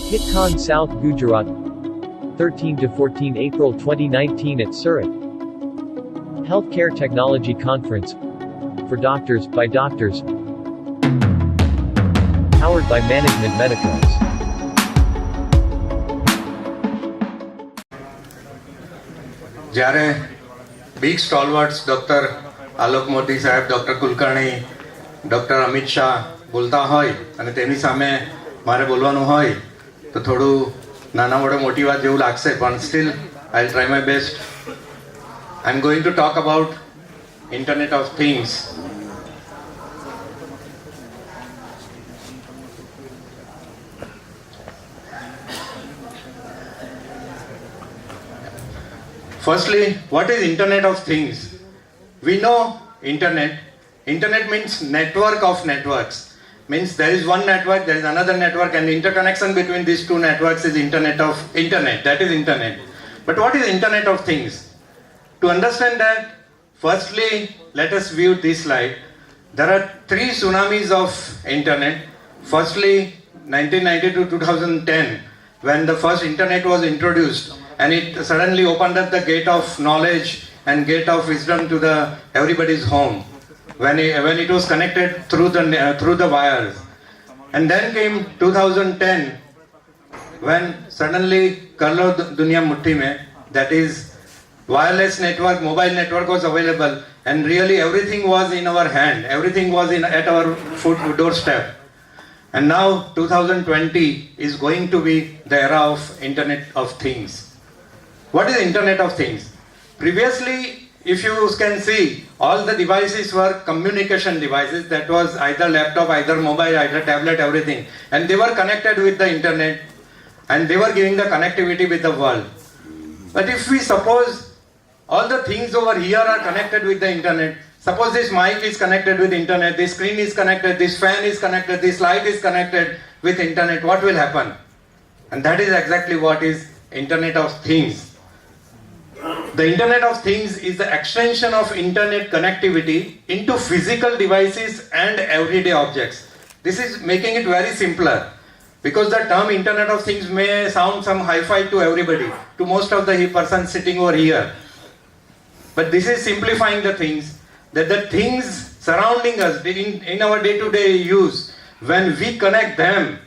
HITCon South Gujarat, 13 to 14 April 2019 at Surat. Healthcare Technology Conference for doctors, by doctors. Powered by Management Medicos. જ્યારે big સ્ટોલવર્ટ્સ doctor Alok Modi સાહેબ, doctor Kulkarni, doctor Amit Shah બોલતા હોય અને તેની સામે મારે બોલવાનું હોય તો થોડું નાના મોટો મોટી વાત જેવું લાગશે, પણ steel I will try my best. I am going to talk about internet of things. Firstly, what is Internet of Things? We know Internet. Internet means network of networks. Means there is one network, there is another network, and the interconnection between these two networks is Internet. That is Internet. But what is Internet of Things? To understand that, firstly, let us view this slide. There are three tsunamis of Internet. Firstly, 1990 to 2010, when the first Internet was introduced, and it suddenly opened up the gate of knowledge and gate of wisdom to everybody's home when it was connected through the wires. And then came 2010, when suddenly kar lo duniya mutti mein, that is wireless network, mobile network was available, and really everything was in our hand, everything was at our doorstep. And now 2020 is going to be the era of Internet of Things. What is Internet of Things? Previously, if you can see, all the devices were communication devices. That was either laptop, either mobile, either tablet, everything. And they were connected with the Internet, and they were giving the connectivity with the world. But if we suppose all the things over here are connected with the Internet, suppose this mic is connected with Internet, this screen is connected, this fan is connected, this light is connected with Internet, what will happen? And that is exactly what is Internet of Things. The Internet of Things is the extension of Internet connectivity into physical devices and everyday objects. This is making it very simpler, because the term Internet of Things may sound some hi-fi to everybody, to most of the persons sitting over here. But this is simplifying the things, that the things surrounding us in our day-to-day use, when we connect them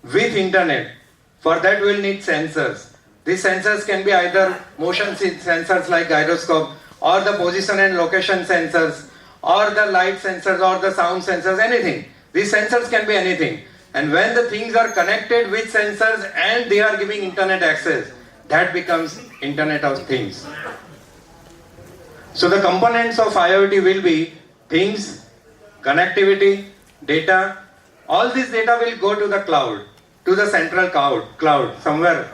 with Internet, for that we'll need sensors. These sensors can be either motion sensors like gyroscope, or the position and location sensors, or the light sensors, or the sound sensors, anything. These sensors can be anything. And when the things are connected with sensors and they are giving Internet access, that becomes Internet of Things. So the components of IoT will be things, connectivity, data. All this data will go to the cloud, to the central cloud somewhere.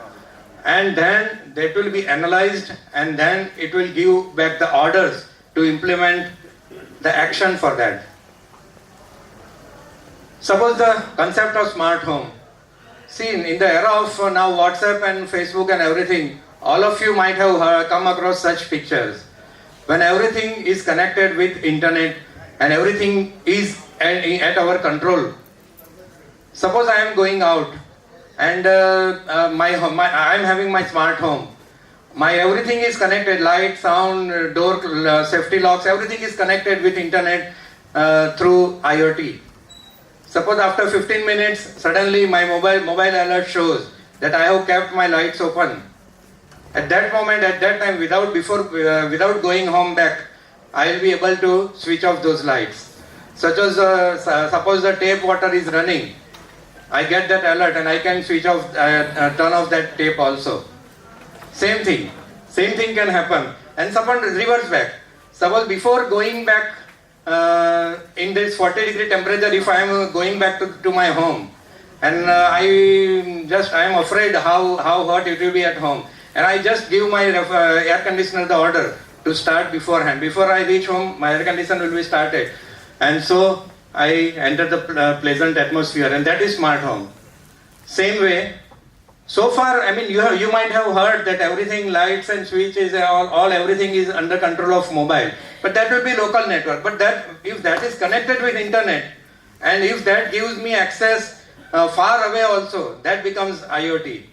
And then that will be analyzed, and then it will give back the orders to implement the action for that. Suppose the concept of smart home. See, in the era of now WhatsApp and Facebook and everything, all of you might have come across such pictures. When everything is connected with Internet and everything is at our control. Suppose I am going out, and I am having my smart home. My everything is connected, light, sound, door, safety locks, everything is connected with Internet through IoT. Suppose after 15 minutes, suddenly my mobile alert shows that I have kept my lights open. At that moment, at that time, without going home back, I will be able to switch off those lights. Such as suppose the tap water is running, I get that alert and I can switch off, turn off that tape also. Same thing can happen. And suppose reverse back. Suppose before going back in this 40-degree temperature, if I am going back to my home, and I am afraid how hot it will be at home, and I just give my air conditioner the order to start beforehand. Before I reach home, my air conditioner will be started, and so I enter the pleasant atmosphere, and that is smart home. Same way, so far, I mean, you might have heard that everything, lights and switches, everything is under control of mobile. But that will be local network. But that, if that is connected with Internet, and if that gives me access far away also, that becomes IoT.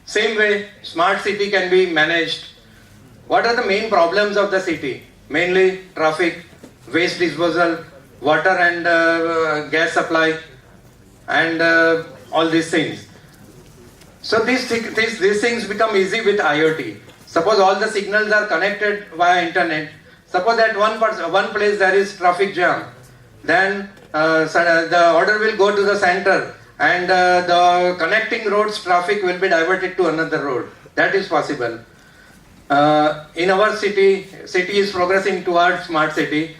Same way, smart city can be managed. What are the main problems of the city? Mainly traffic, waste disposal, water and gas supply, and all these things. So these things become easy with IoT. Suppose all the signals are connected via internet. Suppose at one place there is traffic jam, then the order will go to the center, and the connecting roads traffic will be diverted to another road. That is possible. In our city is progressing towards smart city.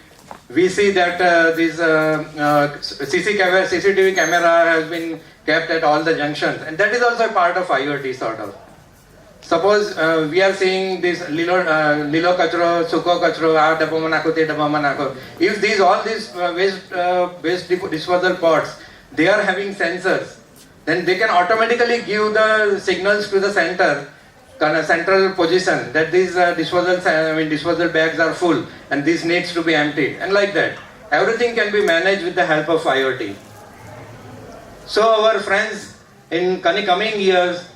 We see that this CCTV camera has been kept at all the junctions, and that is also a part of IoT sort of. Suppose we are seeing this lilo kachro, suko kachro, dabama nakho, te dabama nakho. If all these waste disposal pots, they are having sensors, then they can automatically give the signals to the central position that these disposal bags are full and this needs to be emptied, and like that. Everything can be managed with the help of IoT. So our friends, in coming years,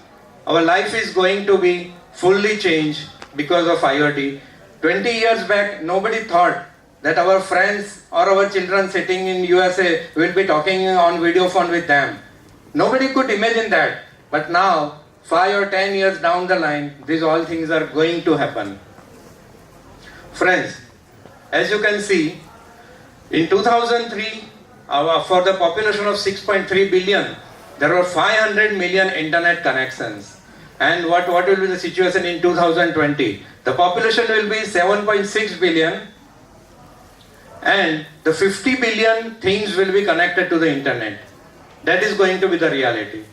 our life is going to be fully changed because of IoT. 20 years back, nobody thought that our friends or our children sitting in USA will be talking on video phone with them. Nobody could imagine that. But now, 5 or 10 years down the line, these all things are going to happen. Friends, as you can see, in 2003, for the population of 6.3 billion, there were 500 million internet connections. And what will be the situation in 2020? The population will be 7.6 billion, and the 50 billion things will be connected to the internet. That is going to be the reality.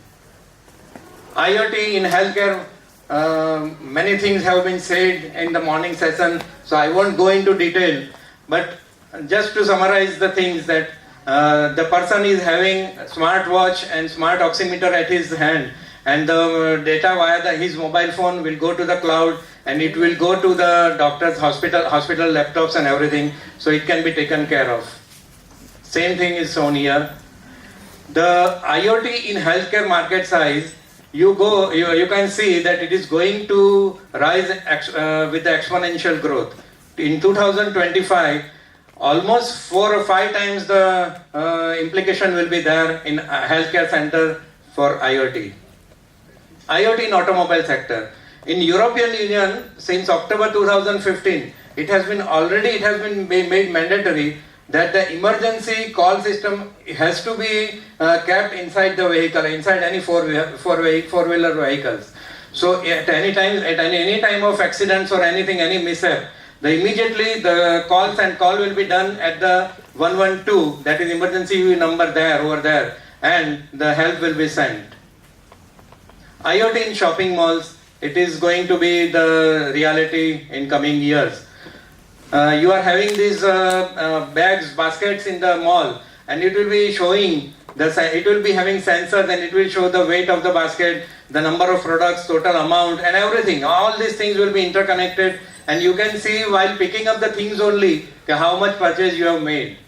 IoT in healthcare, many things have been said in the morning session, so I won't go into detail. But just to summarize the things, that the person is having smartwatch and smart oximeter at his hand, and the data via his mobile phone will go to the cloud, and it will go to the doctor's hospital laptops and everything, so it can be taken care of. Same thing is shown here. The IoT in healthcare market size, you can see that it is going to rise with the exponential growth. In 2025, almost 4 or 5 times the implication will be there in healthcare center for IoT. IoT in automobile sector. In European Union, since October 2015, it has been made mandatory that the emergency call system has to be kept inside the vehicle, inside any four-wheeler vehicles. So at any time of accidents or anything, any mishap, immediately the call will be done at the 112, that is emergency number over there, and the help will be sent. IoT in shopping malls, it is going to be the reality in coming years. You are having these baskets in the mall, and it will be showing, it will be having sensors, and it will show the weight of the basket, the number of products, total amount, and everything. All these things will be interconnected, and you can see while picking up the things only how much purchase you have made.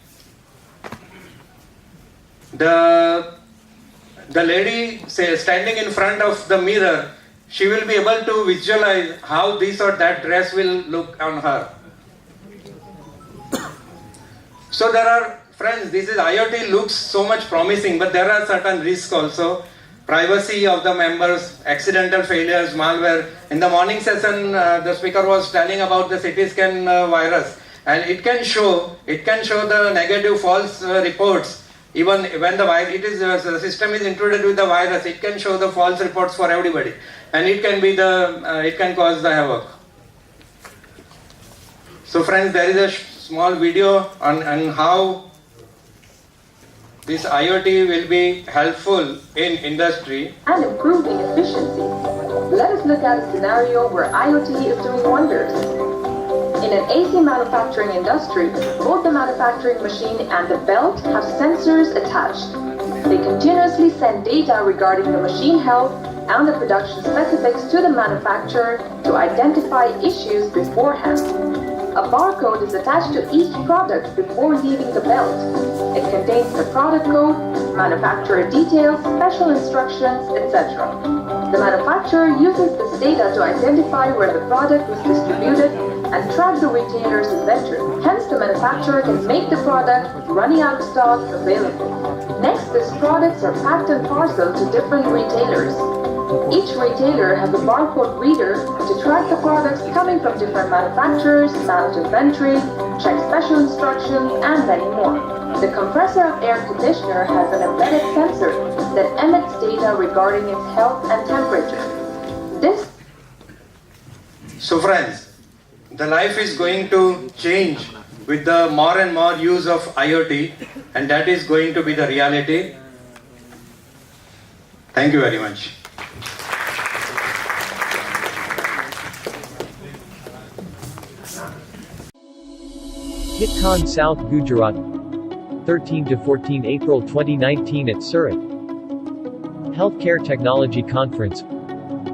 The lady standing in front of the mirror, she will be able to visualize how this or that dress will look on her. So there are, friends, IoT looks so much promising, but there are certain risks also. Privacy of the members, accidental failures, malware. In the morning session, the speaker was telling about the CT scan virus, and it can show the negative false reports. Even when the system is intruded with the virus, it can show the false reports for everybody, and it can cause the havoc. So friends, there is a small video on how this IoT will be helpful in industry and improving efficiency. Let us look at a scenario where IoT is doing wonders. In an AC manufacturing industry, both the manufacturing machine and the belt have sensors attached. They continuously send data regarding the machine health and the production specifics to the manufacturer to identify issues beforehand. A barcode is attached to each product before leaving the belt. It contains the product code, manufacturer details, special instructions, etc. The manufacturer uses this data to identify where the product was distributed and track the retailer's inventory. Hence, the manufacturer can make the product with running out of stock available. Next, these products are packed and parceled to different retailers. Each retailer has a barcode reader to track the products coming from different manufacturers, manage inventory, check special instructions, and many more. The compressor of air conditioner has an embedded sensor that emits data regarding its health and temperature. So friends, the life is going to change with the more and more use of IoT, and that is going to be the reality. Thank you very much. HITCon South Gujarat, 13 to 14 April 2019 at Surat. Healthcare Technology Conference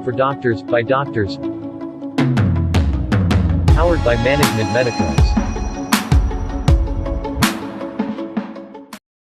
for doctors, by doctors. Powered by Management Medicos.